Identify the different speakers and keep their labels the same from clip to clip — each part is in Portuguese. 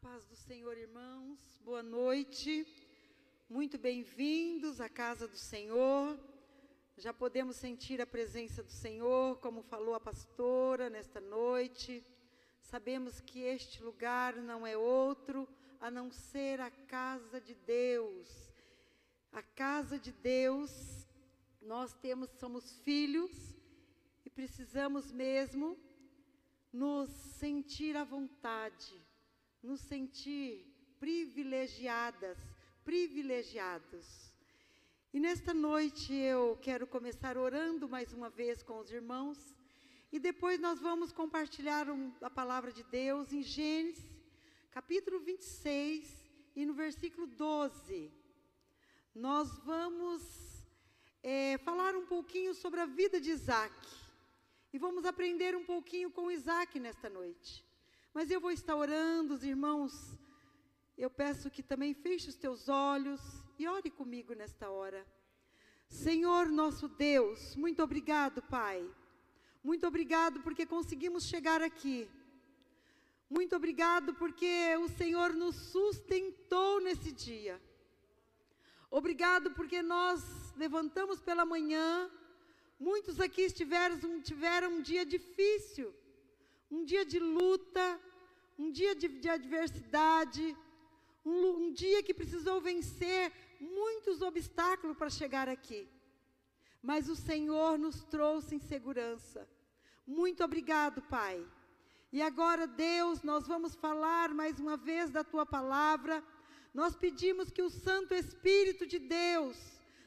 Speaker 1: paz do Senhor, irmãos, boa noite, muito bem-vindos à casa do Senhor. Já podemos sentir a presença do Senhor, como falou a pastora nesta noite. Sabemos que este lugar não é outro a não ser a casa de Deus. A casa de Deus, somos filhos e precisamos mesmo nos sentir à vontade, nos sentir privilegiados. E nesta noite eu quero começar orando mais uma vez com os irmãos, e depois nós vamos compartilhar a palavra de Deus em Gênesis, capítulo 26, e no versículo 12. Nós vamos falar um pouquinho sobre a vida de Isaac, e vamos aprender um pouquinho com Isaac nesta noite. Mas eu vou estar orando, os irmãos, eu peço que também feche os teus olhos e ore comigo nesta hora. Senhor nosso Deus, muito obrigado, Pai. Muito obrigado porque conseguimos chegar aqui. Muito obrigado porque o Senhor nos sustentou nesse dia. Obrigado porque nós levantamos pela manhã. Muitos aqui tiveram um dia difícil, um dia de luta, um dia de adversidade, um dia que precisou vencer muitos obstáculos para chegar aqui. Mas o Senhor nos trouxe em segurança. Muito obrigado, Pai. E agora, Deus, nós vamos falar mais uma vez da Tua palavra. Nós pedimos que o Santo Espírito de Deus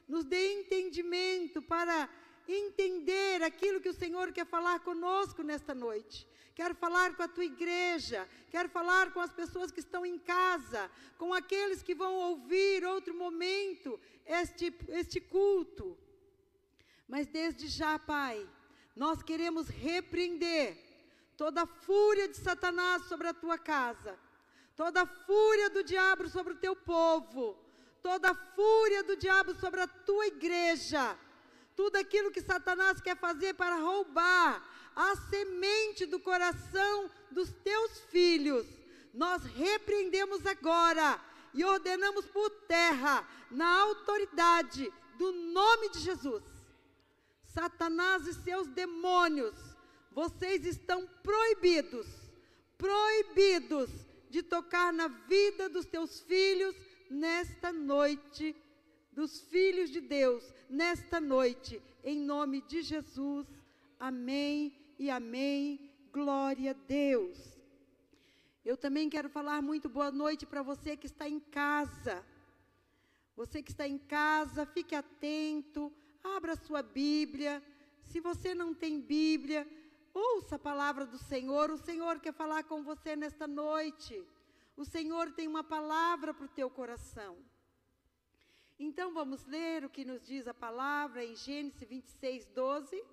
Speaker 1: nos dê entendimento para entender aquilo que o Senhor quer falar conosco nesta noite. Quero falar com a tua igreja, quero falar com as pessoas que estão em casa, com aqueles que vão ouvir outro momento este culto. Mas desde já, Pai, nós queremos repreender toda a fúria de Satanás sobre a tua casa, toda a fúria do diabo sobre o teu povo, toda a fúria do diabo sobre a tua igreja, tudo aquilo que Satanás quer fazer para roubar a semente do coração dos teus filhos, nós repreendemos agora e ordenamos por terra, na autoridade do nome de Jesus. Satanás e seus demônios, vocês estão proibidos de tocar na vida dos teus filhos nesta noite, dos filhos de Deus, nesta noite, em nome de Jesus. Amém e amém, glória a Deus. Eu também quero falar muito boa noite para você que está em casa. Você que está em casa, fique atento, abra a sua Bíblia. Se você não tem Bíblia, ouça a palavra do Senhor. O Senhor quer falar com você nesta noite. O Senhor tem uma palavra para o teu coração. Então vamos ler o que nos diz a palavra em Gênesis 26, 12.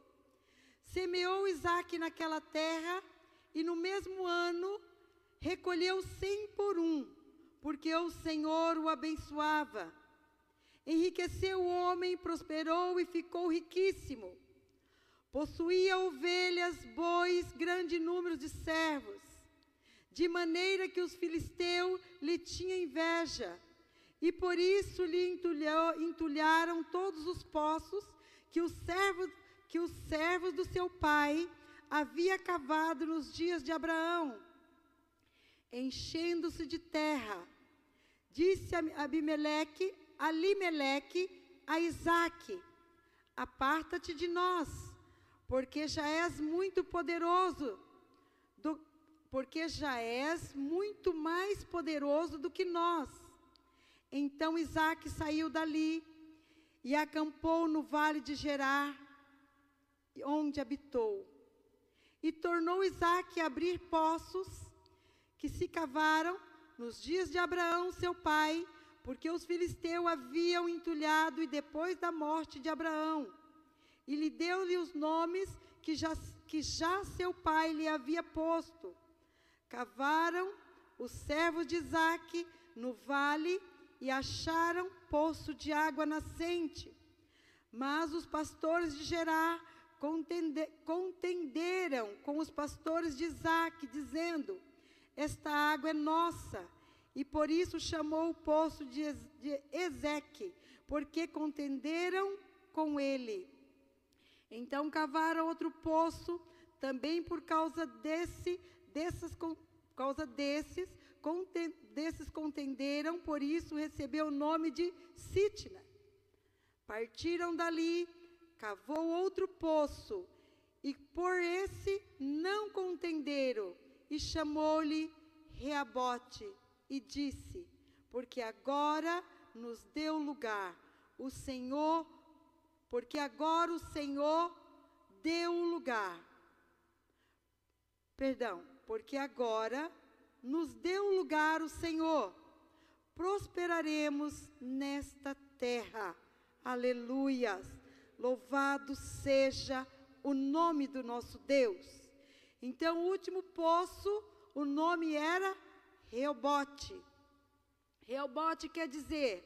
Speaker 1: Semeou Isaac naquela terra, e no mesmo ano recolheu 100 por um, porque o Senhor o abençoava. Enriqueceu o homem, prosperou e ficou riquíssimo. Possuía ovelhas, bois, grande número de servos, de maneira que os filisteus lhe tinham inveja, e por isso lhe entulharam todos os poços que os servos do seu pai havia cavado nos dias de Abraão. Enchendo-se de terra, disse Alimeleque a Isaque: aparta-te de nós, porque já és muito mais poderoso do que nós. Então Isaque saiu dali e acampou no vale de Gerar, onde habitou. E tornou Isaque a abrir poços que se cavaram nos dias de Abraão, seu pai, porque os filisteus haviam entulhado, e depois da morte de Abraão. E lhe deu-lhe os nomes que já seu pai lhe havia posto. Cavaram os servos de Isaque no vale e acharam poço de água nascente. Mas os pastores de Gerar contenderam com os pastores de Isaque, dizendo: esta água é nossa. E por isso chamou o poço de Ezeque, porque contenderam com ele. Então cavaram outro poço, também por causa desses contenderam, por isso recebeu o nome de Sitna. Partiram dali, cavou outro poço, e por esse não contenderam, e chamou-lhe Reabote, e disse, porque agora nos deu lugar, porque agora o Senhor deu lugar. Porque agora nos deu lugar o Senhor, prosperaremos nesta terra. Aleluias! Louvado seja o nome do nosso Deus. Então, o último poço, o nome era Reobote. Reobote quer dizer,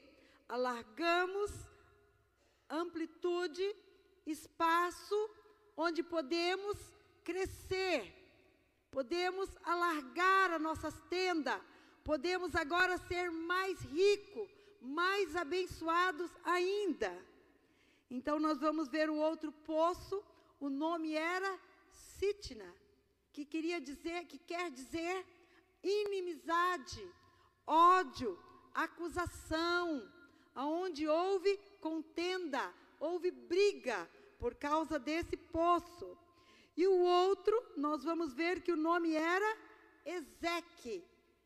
Speaker 1: alargamos, amplitude, espaço, onde podemos crescer, podemos alargar as nossas tendas, podemos agora ser mais ricos, mais abençoados ainda. Então nós vamos ver o outro poço, o nome era Sitna, que quer dizer inimizade, ódio, acusação, aonde houve contenda, houve briga por causa desse poço. E o outro, nós vamos ver que o nome era Ezeque,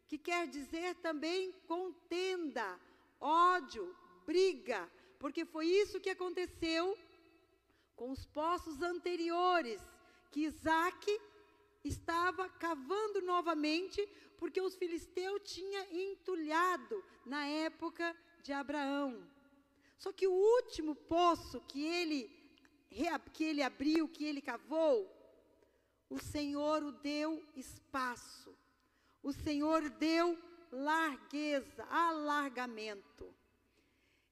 Speaker 1: que quer dizer também contenda, ódio, briga, porque foi isso que aconteceu com os poços anteriores, que Isaac estava cavando novamente, porque os filisteus tinham entulhado na época de Abraão. Só que o último poço que ele abriu, que ele cavou, o Senhor o deu espaço, o Senhor deu largueza, alargamento.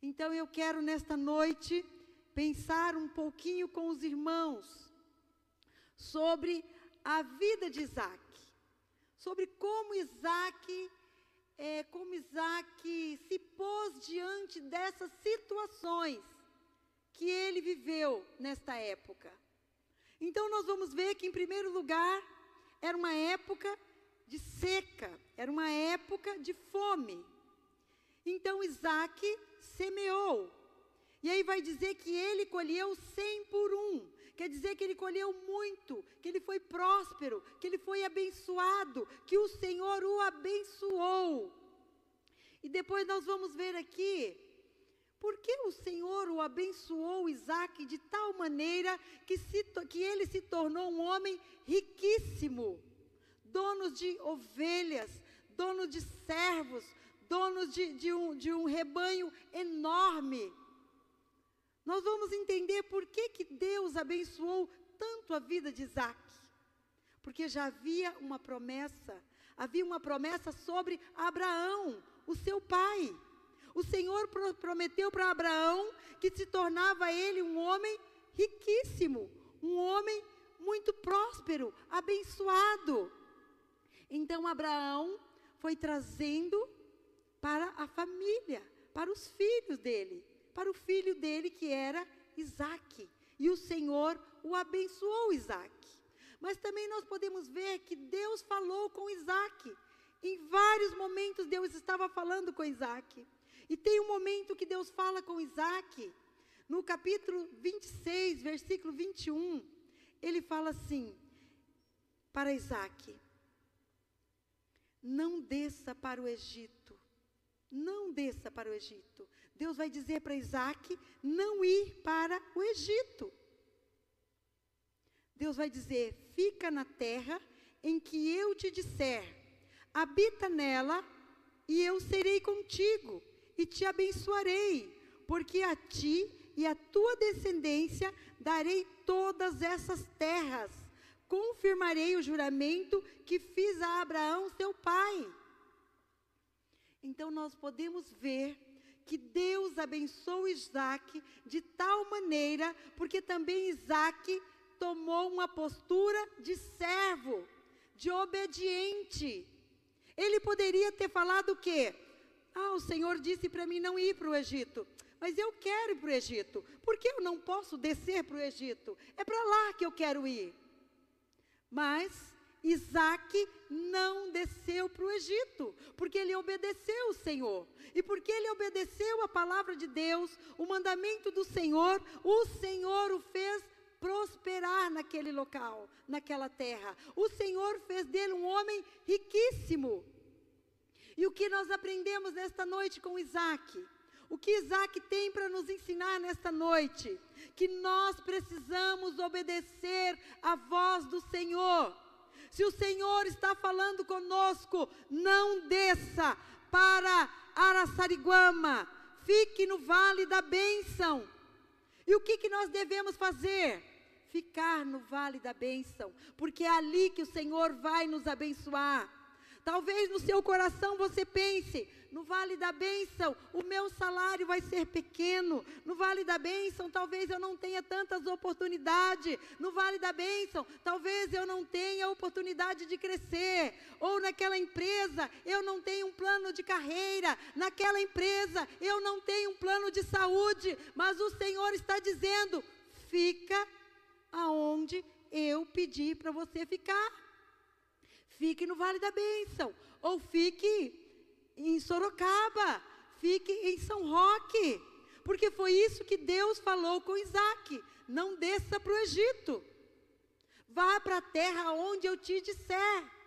Speaker 1: Então eu quero nesta noite pensar um pouquinho com os irmãos sobre a vida de Isaac, sobre como Isaac se pôs diante dessas situações que ele viveu nesta época. Então nós vamos ver que, em primeiro lugar, era uma época de seca, era uma época de fome. Então Isaac semeou, e aí vai dizer que ele colheu 100 por 1, quer dizer que ele colheu muito, que ele foi próspero, que ele foi abençoado, que o Senhor o abençoou. E depois nós vamos ver aqui, por que o Senhor o abençoou, Isaac, de tal maneira que ele se tornou um homem riquíssimo, dono de ovelhas, dono de servos, dono de um rebanho enorme. Nós vamos entender por que Deus abençoou tanto a vida de Isaac. Porque já havia uma promessa sobre Abraão, o seu pai. O Senhor prometeu para Abraão que se tornava ele um homem riquíssimo, um homem muito próspero, abençoado. Então Abraão foi trazendo para a família, para os filhos dele, para o filho dele que era Isaac. E o Senhor o abençoou, Isaac. Mas também nós podemos ver que Deus falou com Isaac. Em vários momentos Deus estava falando com Isaac. E tem um momento que Deus fala com Isaac, no capítulo 26, versículo 21, ele fala assim, para Isaac, não desça para o Egito, não desça para o Egito. Deus vai dizer para Isaac não ir para o Egito. Deus vai dizer, fica na terra em que eu te disser, habita nela e eu serei contigo. E te abençoarei, porque a ti e a tua descendência darei todas essas terras. Confirmarei o juramento que fiz a Abraão, seu pai. Então nós podemos ver que Deus abençoou Isaac de tal maneira, porque também Isaac tomou uma postura de servo, de obediente. Ele poderia ter falado o quê? Ah, o Senhor disse para mim não ir para o Egito. Mas eu quero ir para o Egito. Por que eu não posso descer para o Egito? É para lá que eu quero ir. Mas Isaac não desceu para o Egito, porque ele obedeceu o Senhor. E porque ele obedeceu a palavra de Deus, o mandamento do Senhor, o Senhor o fez prosperar naquele local, naquela terra. O Senhor fez dele um homem riquíssimo. E o que nós aprendemos nesta noite com Isaac? O que Isaac tem para nos ensinar nesta noite? Que nós precisamos obedecer à voz do Senhor. Se o Senhor está falando conosco, não desça para Araçariguama, fique no vale da bênção. E o que nós devemos fazer? Ficar no vale da bênção, porque é ali que o Senhor vai nos abençoar. Talvez no seu coração você pense, no vale da bênção, o meu salário vai ser pequeno. No vale da bênção, talvez eu não tenha tantas oportunidades. No vale da bênção, talvez eu não tenha oportunidade de crescer. Ou naquela empresa, eu não tenho um plano de carreira. Naquela empresa, eu não tenho um plano de saúde. Mas o Senhor está dizendo, fica aonde eu pedi para você ficar. Fique no Vale da Bênção, ou fique em Sorocaba, fique em São Roque, porque foi isso que Deus falou com Isaac, não desça para o Egito, vá para a terra onde eu te disser.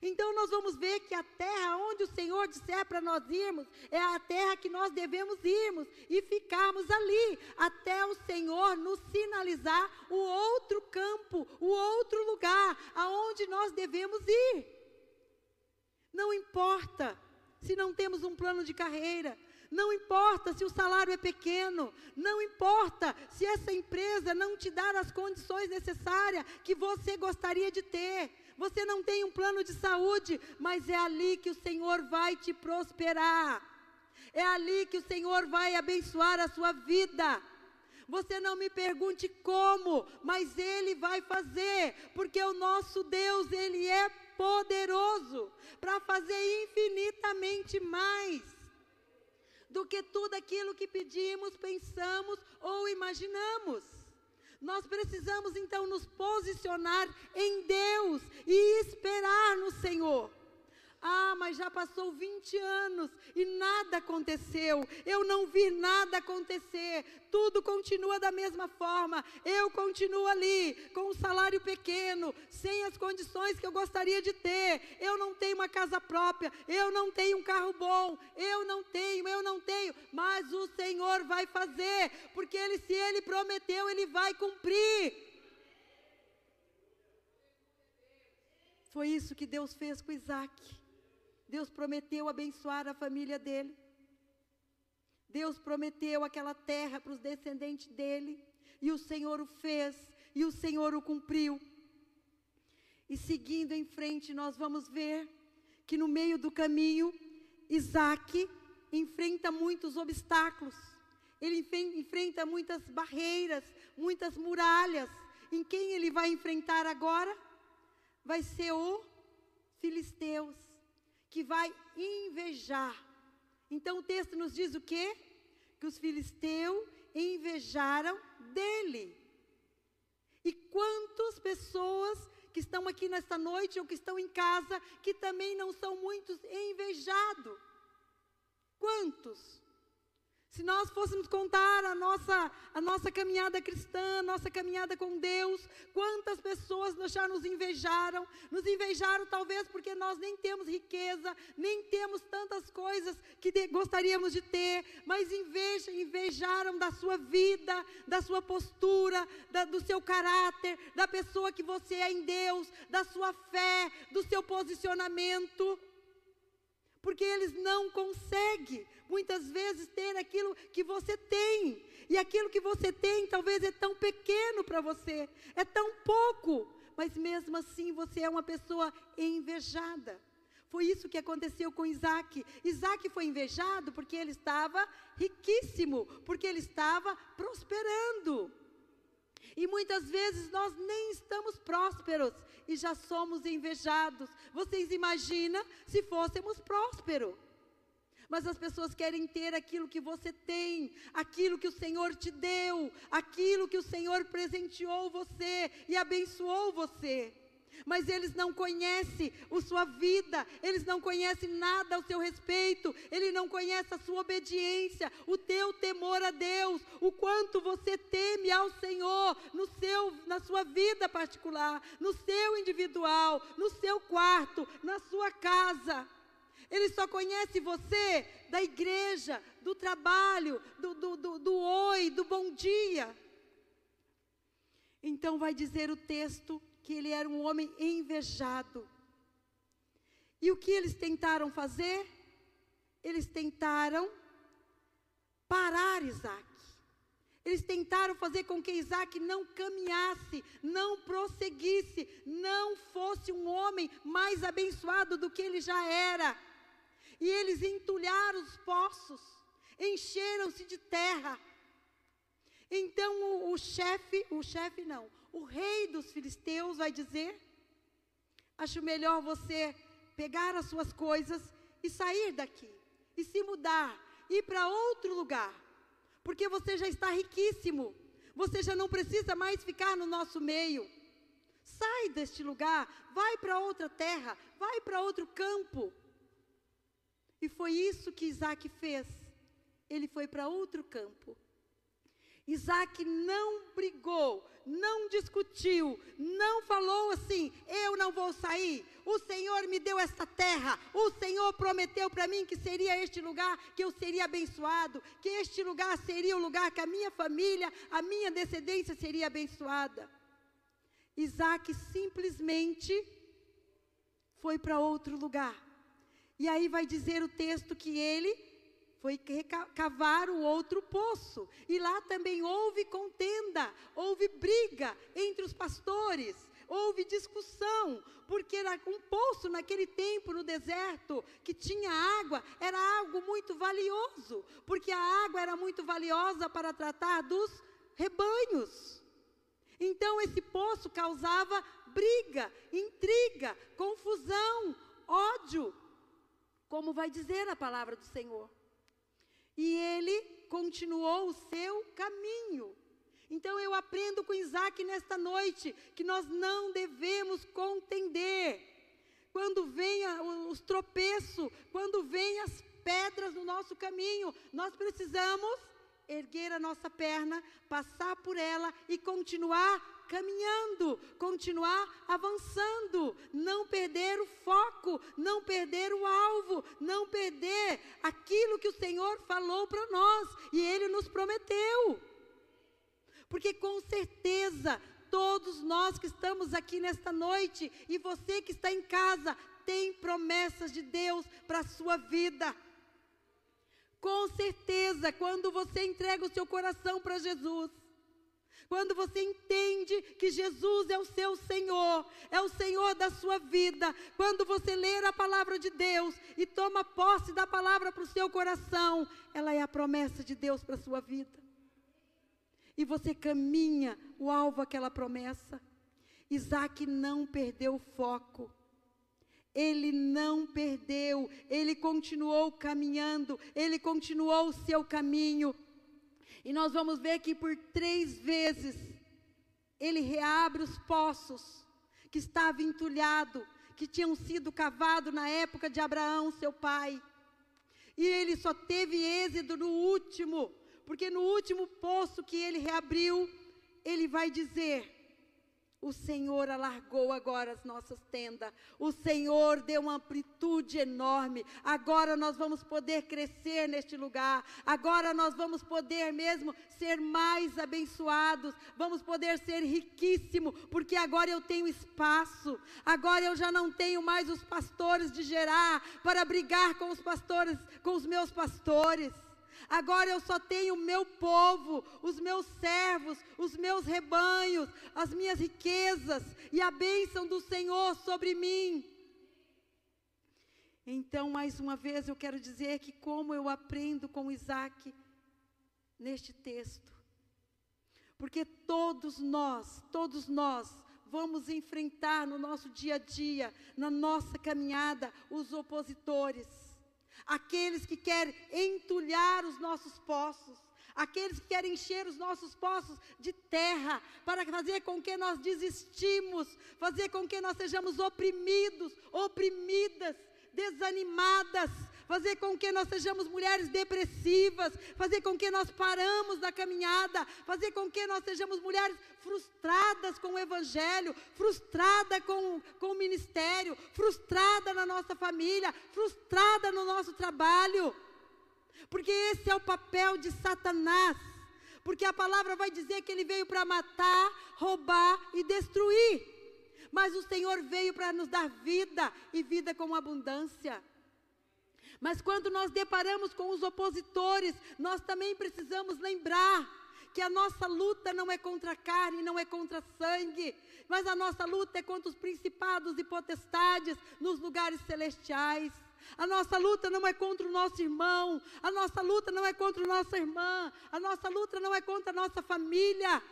Speaker 1: Então nós vamos ver que a terra onde o Senhor disser para nós irmos, é a terra que nós devemos irmos e ficarmos ali, até o Senhor nos sinalizar o outro campo, o outro lugar, aonde nós devemos ir. Não importa se não temos um plano de carreira, não importa se o salário é pequeno, não importa se essa empresa não te dar as condições necessárias que você gostaria de ter. Você não tem um plano de saúde, mas é ali que o Senhor vai te prosperar. É ali que o Senhor vai abençoar a sua vida. Você não me pergunte como, mas Ele vai fazer, porque o nosso Deus, Ele é poderoso para fazer infinitamente mais do que tudo aquilo que pedimos, pensamos ou imaginamos. Nós precisamos então nos posicionar em Deus e esperar no Senhor. Ah, mas já passou 20 anos e nada aconteceu, eu não vi nada acontecer, tudo continua da mesma forma, eu continuo ali, com um salário pequeno, sem as condições que eu gostaria de ter, eu não tenho uma casa própria, eu não tenho um carro bom, eu não tenho, mas o Senhor vai fazer, porque se Ele prometeu, Ele vai cumprir. Foi isso que Deus fez com Isaac. Deus prometeu abençoar a família dele. Deus prometeu aquela terra para os descendentes dele. E o Senhor o fez. E o Senhor o cumpriu. E seguindo em frente, nós vamos ver que no meio do caminho, Isaac enfrenta muitos obstáculos. Ele enfrenta muitas barreiras, muitas muralhas. Em quem ele vai enfrentar agora? Vai ser o filisteus, que vai invejar. Então o texto nos diz o quê? Que os filisteus invejaram dele. E quantas pessoas que estão aqui nesta noite ou que estão em casa, que também não são muitos invejados? Quantos? Se nós fôssemos contar a nossa caminhada cristã, a nossa caminhada com Deus, quantas pessoas já nos invejaram talvez porque nós nem temos riqueza, nem temos tantas coisas que gostaríamos de ter, mas invejaram da sua vida, da sua postura, do seu caráter, da pessoa que você é em Deus, da sua fé, do seu posicionamento. Porque eles não conseguem, muitas vezes, ter aquilo que você tem. E aquilo que você tem, talvez é tão pequeno para você, é tão pouco. Mas mesmo assim, você é uma pessoa invejada. Foi isso que aconteceu com Isaac. Isaac foi invejado porque ele estava riquíssimo, porque ele estava prosperando. E muitas vezes nós nem estamos prósperos e já somos invejados. Vocês imaginam se fôssemos prósperos? Mas as pessoas querem ter aquilo que você tem, aquilo que o Senhor te deu, aquilo que o Senhor presenteou você e abençoou você. Mas eles não conhecem a sua vida, eles não conhecem nada ao seu respeito, eles não conhecem a sua obediência, o teu temor a Deus, o quanto você teme ao Senhor na sua vida particular, no seu individual, no seu quarto, na sua casa. Ele só conhece você da igreja, do trabalho, do oi, do bom dia. Então vai dizer o texto que ele era um homem invejado. E o que eles tentaram fazer? Eles tentaram parar Isaac. Eles tentaram fazer com que Isaac não caminhasse, não prosseguisse, não fosse um homem mais abençoado do que ele já era. E eles entulharam os poços, encheram-se de terra. Então o rei dos filisteus vai dizer: acho melhor você pegar as suas coisas e sair daqui, e se mudar, ir para outro lugar, porque você já está riquíssimo, você já não precisa mais ficar no nosso meio. Sai deste lugar, vai para outra terra, vai para outro campo. E foi isso que Isaac fez. Ele foi para outro campo. Isaac não brigou, não discutiu, não falou assim: eu não vou sair, o Senhor me deu esta terra, o Senhor prometeu para mim que seria este lugar, que eu seria abençoado, que este lugar seria o lugar que a minha família, a minha descendência seria abençoada. Isaac simplesmente foi para outro lugar. E aí vai dizer o texto que ele foi cavar o outro poço. E lá também houve contenda, houve briga entre os pastores, houve discussão, porque era um poço naquele tempo no deserto, que tinha água, era algo muito valioso, porque a água era muito valiosa para tratar dos rebanhos. Então esse poço causava briga, intriga, confusão, ódio, como vai dizer a palavra do Senhor. E ele continuou o seu caminho. Então eu aprendo com Isaac nesta noite, que nós não devemos contender. Quando vem os tropeços, quando vem as pedras no nosso caminho, nós precisamos erguer a nossa perna, passar por ela e continuar caminhando, continuar avançando, não perder o foco, não perder o alvo, não perder aquilo que o Senhor falou para nós e Ele nos prometeu. Porque com certeza, todos nós que estamos aqui nesta noite e você que está em casa, tem promessas de Deus para a sua vida. Com certeza, quando você entrega o seu coração para Jesus, quando você entende que Jesus é o seu Senhor, é o Senhor da sua vida, quando você ler a palavra de Deus e toma posse da palavra para o seu coração, ela é a promessa de Deus para a sua vida. E você caminha o alvo àquela promessa. Isaac não perdeu o foco. Ele não perdeu, ele continuou caminhando, ele continuou o seu caminho. E nós vamos ver que por 3 vezes, ele reabre os poços que estavam entulhados, que tinham sido cavados na época de Abraão, seu pai. E ele só teve êxito no último, porque no último poço que ele reabriu, ele vai dizer: o Senhor alargou agora as nossas tendas, o Senhor deu uma amplitude enorme, agora nós vamos poder crescer neste lugar, agora nós vamos poder mesmo ser mais abençoados, vamos poder ser riquíssimos, porque agora eu tenho espaço, agora eu já não tenho mais os pastores de Gerar para brigar com os pastores, com os meus pastores. Agora eu só tenho o meu povo, os meus servos, os meus rebanhos, as minhas riquezas e a bênção do Senhor sobre mim. Então, mais uma vez, eu quero dizer que como eu aprendo com Isaac neste texto. porque todos nós vamos enfrentar no nosso dia a dia, na nossa caminhada, os opositores, aqueles que querem entulhar os nossos poços, aqueles que querem encher os nossos poços de terra, para fazer com que nós desistimos, fazer com que nós sejamos oprimidos, oprimidas, desanimadas, fazer com que nós sejamos mulheres depressivas, fazer com que nós paramos da caminhada, fazer com que nós sejamos mulheres frustradas com o Evangelho, frustrada com o ministério, frustrada na nossa família, frustrada no nosso trabalho, porque esse é o papel de Satanás, porque a palavra vai dizer que ele veio para matar, roubar e destruir, mas o Senhor veio para nos dar vida, e vida com abundância. Mas quando nós deparamos com os opositores, nós também precisamos lembrar que a nossa luta não é contra a carne, não é contra sangue, mas a nossa luta é contra os principados e potestades nos lugares celestiais. A nossa luta não é contra o nosso irmão, a nossa luta não é contra a nossa irmã, a nossa luta não é contra a nossa família.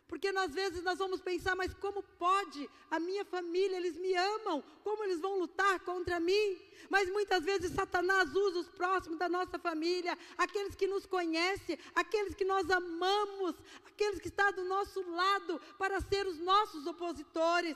Speaker 1: Porque às vezes nós vamos pensar, mas como pode? A minha família, eles me amam, como eles vão lutar contra mim? Mas muitas vezes Satanás usa os próximos da nossa família, aqueles que nos conhecem, aqueles que nós amamos, aqueles que estão do nosso lado, para ser os nossos opositores.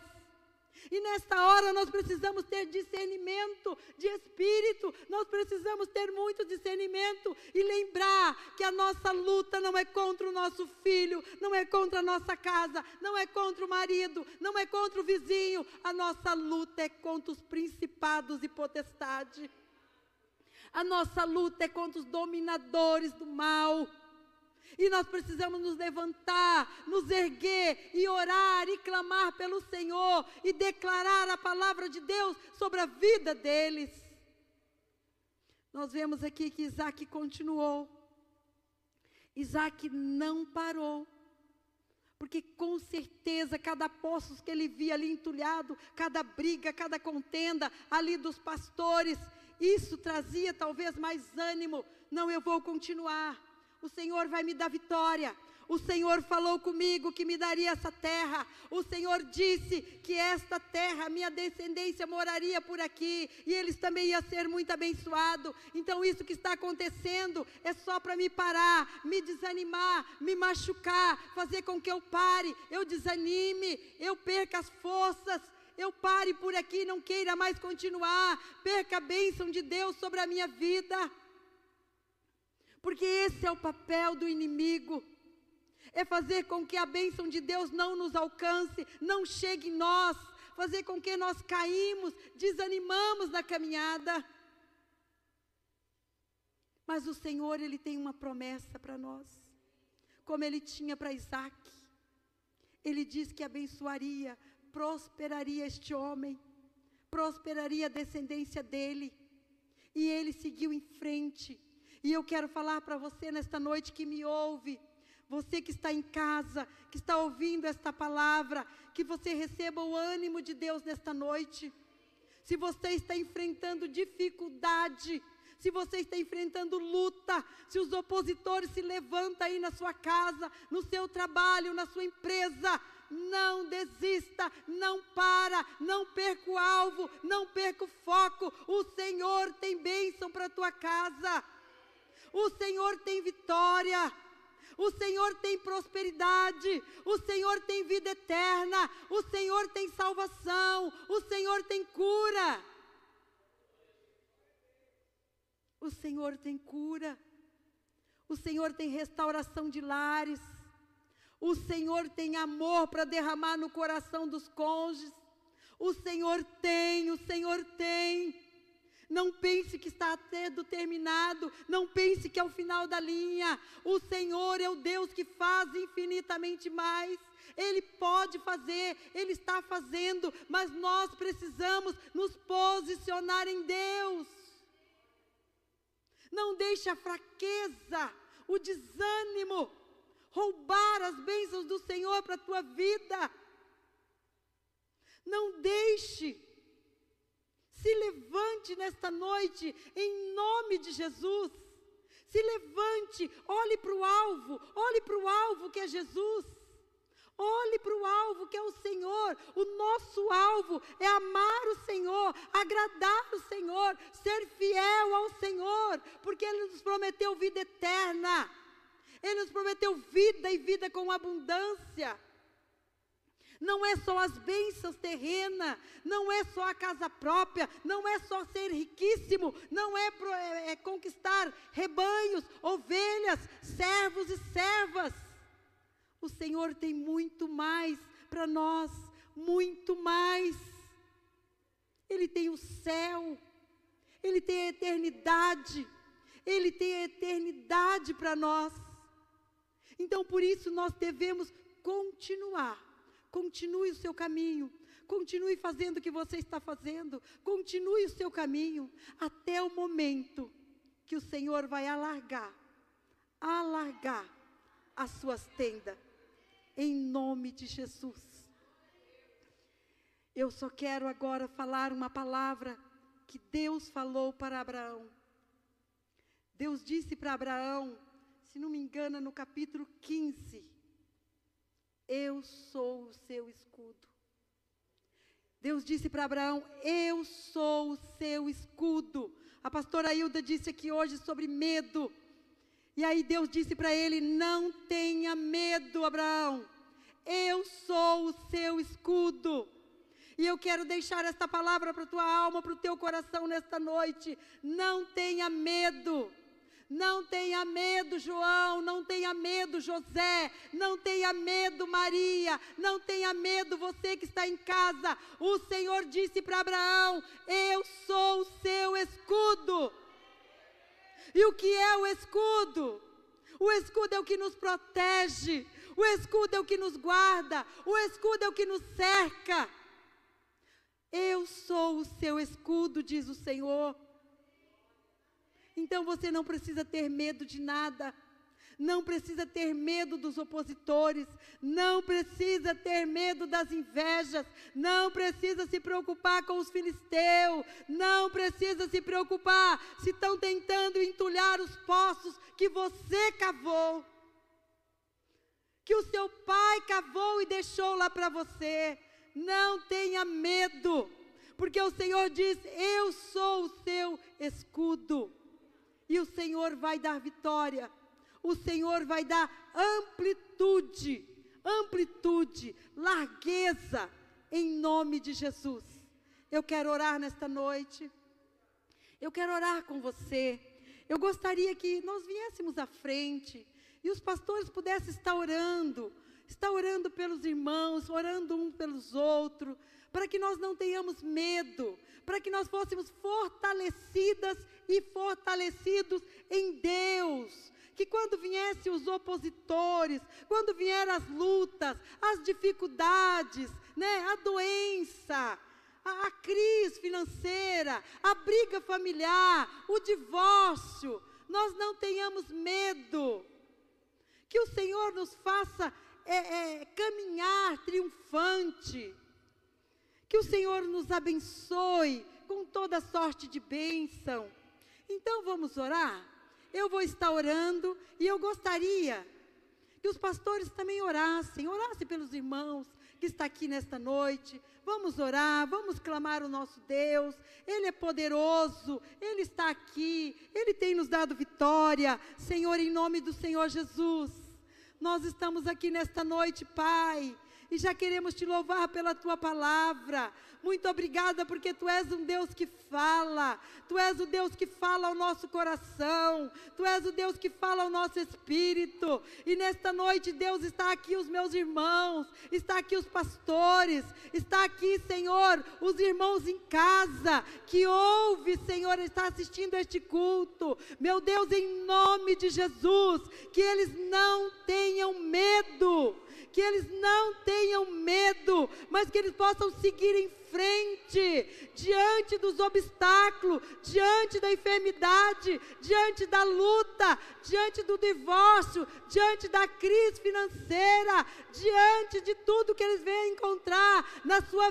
Speaker 1: E nesta hora nós precisamos ter discernimento de espírito, nós precisamos ter muito discernimento e lembrar que a nossa luta não é contra o nosso filho, não é contra a nossa casa, não é contra o marido, não é contra o vizinho, a nossa luta é contra os principados e potestades, a nossa luta é contra os dominadores do mal. E nós precisamos nos levantar, nos erguer e orar e clamar pelo Senhor e declarar a palavra de Deus sobre a vida deles. Nós vemos aqui que Isaac continuou. Isaac não parou, porque com certeza cada poço que ele via ali entulhado, cada briga, cada contenda ali dos pastores, isso trazia talvez mais ânimo. Não, eu vou continuar. O Senhor vai me dar vitória. O Senhor falou comigo que me daria essa terra. O Senhor disse que esta terra, minha descendência moraria por aqui, e eles também iam ser muito abençoados. Então isso que está acontecendo é só para me parar, me desanimar, me machucar, fazer com que eu pare, eu desanime, eu perca as forças, eu pare por aqui, não queira mais continuar, perca a bênção de Deus sobre a minha vida. Porque esse é o papel do inimigo, é fazer com que a bênção de Deus não nos alcance, não chegue em nós, fazer com que nós caímos, desanimamos na caminhada. Mas o Senhor, Ele tem uma promessa para nós, como Ele tinha para Isaac. Ele diz que abençoaria, prosperaria este homem, prosperaria a descendência dele, e ele seguiu em frente. E eu quero falar para você nesta noite que me ouve, você que está em casa, que está ouvindo esta palavra, que você receba o ânimo de Deus nesta noite. Se você está enfrentando dificuldade, se você está enfrentando luta, se os opositores se levantam aí na sua casa, no seu trabalho, na sua empresa, não desista, não para, não perca o alvo, não perca o foco. O Senhor tem bênção para a tua casa. O Senhor tem vitória, o Senhor tem prosperidade, o Senhor tem vida eterna, o Senhor tem salvação, o Senhor tem cura. O Senhor tem cura, o Senhor tem restauração de lares, o Senhor tem amor para derramar no coração dos cônjuges, o Senhor tem, o Senhor tem. Não pense que está sendo terminado, não pense que é o final da linha. O Senhor é o Deus que faz infinitamente mais. Ele pode fazer, Ele está fazendo, mas nós precisamos nos posicionar em Deus. Não deixe a fraqueza, o desânimo, roubar as bênçãos do Senhor para a tua vida. Não deixe. Se levante nesta noite, em nome de Jesus. Se levante, olhe para o alvo que é Jesus. Olhe para o alvo que é o Senhor. O nosso alvo é amar o Senhor, agradar o Senhor, ser fiel ao Senhor, porque Ele nos prometeu vida eterna. Ele nos prometeu vida e vida com abundância. Não é só as bênçãos terrenas, não é só a casa própria, não é só ser riquíssimo, não é conquistar rebanhos, ovelhas, servos e servas. O Senhor tem muito mais para nós, muito mais. Ele tem o céu, Ele tem a eternidade, Ele tem a eternidade para nós. Então, por isso, nós devemos continuar. Continue o seu caminho, continue fazendo o que você está fazendo, continue o seu caminho, até o momento que o Senhor vai alargar as suas tendas, em nome de Jesus. Eu só quero agora falar uma palavra que Deus falou para Abraão. Deus disse para Abraão, se não me engano, no capítulo 15, eu sou o seu escudo. Deus disse para Abraão, eu sou o seu escudo. A pastora Hilda disse aqui hoje sobre medo. E aí Deus disse para ele, não tenha medo, Abraão. Eu sou o seu escudo. E eu quero deixar esta palavra para a tua alma, para o teu coração nesta noite. Não tenha medo. Não tenha medo, João, não tenha medo, José, não tenha medo, Maria, não tenha medo, você que está em casa. O Senhor disse para Abraão, eu sou o seu escudo. E o que é o escudo? O escudo é o que nos protege, o escudo é o que nos guarda, o escudo é o que nos cerca. Eu sou o seu escudo, diz o Senhor. Então você não precisa ter medo de nada, não precisa ter medo dos opositores, não precisa ter medo das invejas, não precisa se preocupar com os filisteus, não precisa se preocupar se estão tentando entulhar os poços que você cavou, que o seu pai cavou e deixou lá para você. Não tenha medo, porque o Senhor diz, eu sou o seu escudo. E o Senhor vai dar vitória, o Senhor vai dar amplitude, largueza, em nome de Jesus. Eu quero orar nesta noite, eu quero orar com você. Eu gostaria que nós viéssemos à frente, e os pastores pudessem estar orando pelos irmãos, orando uns pelos outros, para que nós não tenhamos medo, para que nós fôssemos fortalecidas e fortalecidos em Deus, que quando viessem os opositores, quando vieram as lutas, as dificuldades, a doença, a crise financeira, a briga familiar, o divórcio, nós não tenhamos medo, que o Senhor nos faça caminhar triunfante, que o Senhor nos abençoe com toda sorte de bênção. Então vamos orar? Eu vou estar orando e eu gostaria que os pastores também orassem pelos irmãos que estão aqui nesta noite. Vamos orar, vamos clamar o nosso Deus. Ele é poderoso, Ele está aqui, Ele tem nos dado vitória. Senhor, em nome do Senhor Jesus, nós estamos aqui nesta noite, Pai, e já queremos te louvar pela tua palavra. Muito obrigada, porque tu és um Deus que fala, tu és o Deus que fala ao nosso coração, tu és o Deus que fala ao nosso espírito. E nesta noite, Deus, está aqui os meus irmãos, está aqui os pastores, está aqui, Senhor, os irmãos em casa, que ouve, Senhor, está assistindo a este culto. Meu Deus, em nome de Jesus, que eles não tenham medo, que eles não tenham medo, mas que eles possam seguir em frente, diante dos obstáculos, diante da enfermidade, diante da luta, diante do divórcio, diante da crise financeira, diante de tudo que eles venham encontrar na sua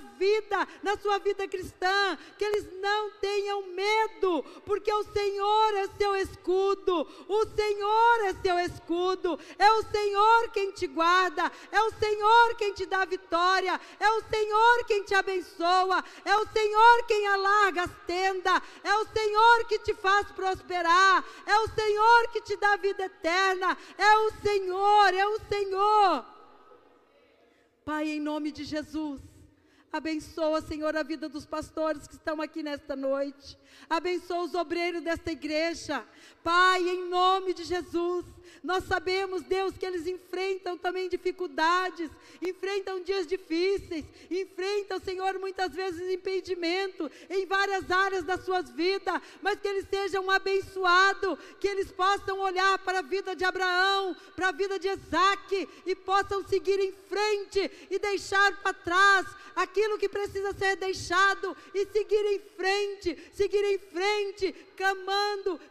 Speaker 1: vida cristã, que eles não tenham medo, porque o Senhor é seu escudo, o Senhor é seu escudo, é o Senhor quem te guarda, é o Senhor quem te dá vitória, é o Senhor quem te abençoa, é o Senhor quem alarga as tendas, é o Senhor que te faz prosperar, é o Senhor que te dá vida eterna, é o Senhor, é o Senhor. Pai, em nome de Jesus, abençoa, Senhor, a vida dos pastores que estão aqui nesta noite. Abençoa os obreiros desta igreja. Pai, em nome de Jesus, nós sabemos, Deus, que eles enfrentam também dificuldades, enfrentam dias difíceis, enfrentam, Senhor, muitas vezes impedimento em várias áreas das suas vidas, mas que eles sejam abençoados, que eles possam olhar para a vida de Abraão, para a vida de Isaque, e possam seguir em frente e deixar para trás aquilo que precisa ser deixado e seguir em frente,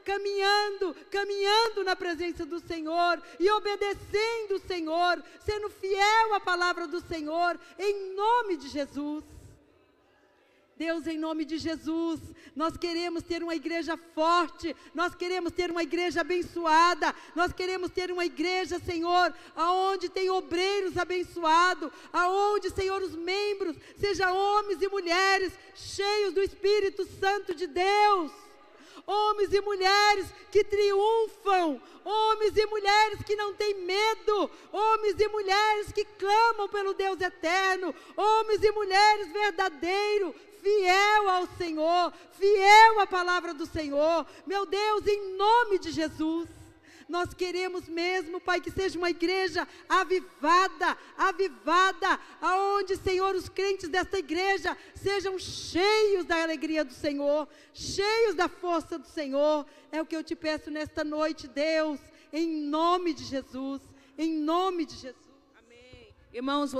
Speaker 1: caminhando na presença do Senhor e obedecendo o Senhor, sendo fiel à palavra do Senhor, em nome de Jesus. Deus, em nome de Jesus, nós queremos ter uma igreja forte, nós queremos ter uma igreja abençoada, nós queremos ter uma igreja, Senhor, aonde tem obreiros abençoados, aonde, Senhor, os membros, sejam homens e mulheres, cheios do Espírito Santo de Deus, homens e mulheres que triunfam, homens e mulheres que não têm medo, homens e mulheres que clamam pelo Deus eterno, homens e mulheres verdadeiros, fiel ao Senhor, fiel à palavra do Senhor. Meu Deus, em nome de Jesus, nós queremos mesmo, Pai, que seja uma igreja avivada, aonde, Senhor, os crentes desta igreja sejam cheios da alegria do Senhor, cheios da força do Senhor. É o que eu te peço nesta noite, Deus, em nome de Jesus, em nome de Jesus.
Speaker 2: Amém. Irmãos,